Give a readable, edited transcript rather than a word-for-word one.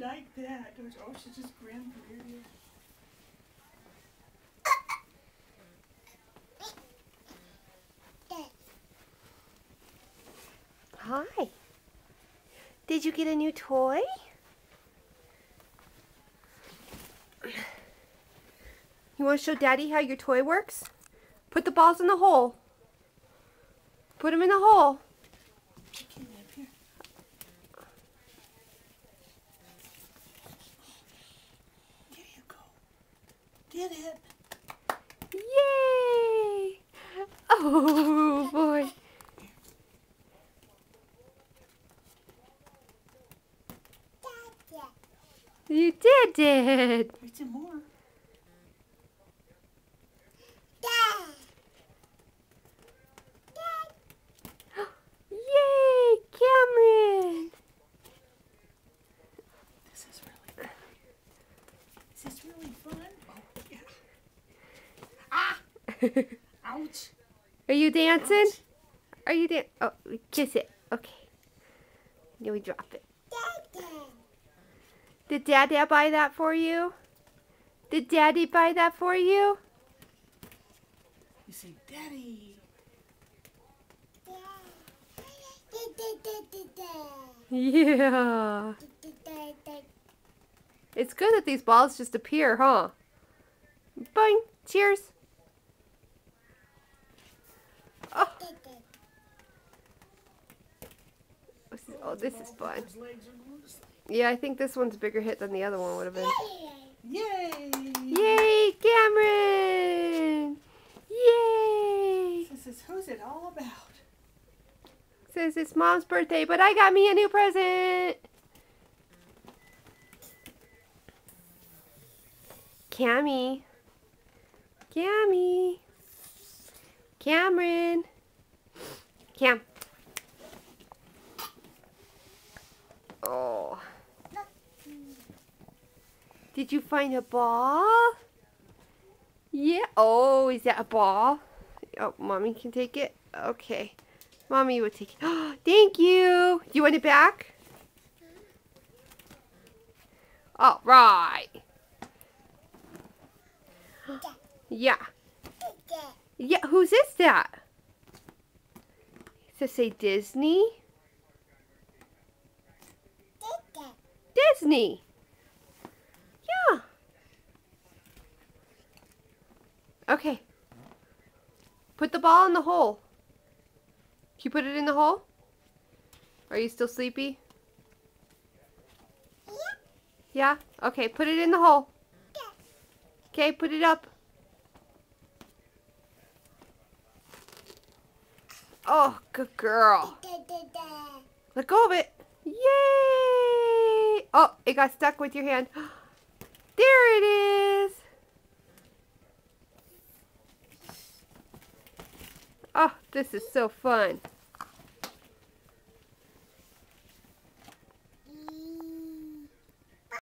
like that. Oh, she just grinned weird. Hi. Did you get a new toy? You want to show Daddy how your toy works? Put the balls in the hole. Put them in the hole. There you go. Did it. Yay! Oh, boy. You did it. Wait some more. Yay, Cameron! This is really fun. Oh, yeah. Ah! Ouch. Are you dancing? Ouch. Are you dancing? Oh, kiss it. Okay. Then we drop it. Did Dad buy that for you? Did Daddy buy that for you? You say, Daddy. Yeah. It's good that these balls just appear, huh? Boing. Cheers. Oh. This is fun. Yeah, I think this one's a bigger hit than the other one would have been. Yay! Yay, Cameron! Yay! Says, who's it all about? Says it's Mom's birthday, but I got me a new present. Cammy. Cammy. Cameron. Cam. Oh. Did you find a ball? Yeah. Oh, is that a ball? Oh, Mommy can take it? Okay. Mommy would take it. Oh, thank you. Do you want it back? All right. Yeah. Yeah, whose is that? Does it say Disney? Disney. Yeah. Okay. Put the ball in the hole. Can you put it in the hole? Are you still sleepy? Yeah? Okay, put it in the hole. Okay, put it up. Oh, good girl. Let go of it. Yay! Oh, it got stuck with your hand. There it is. Oh, this is so fun.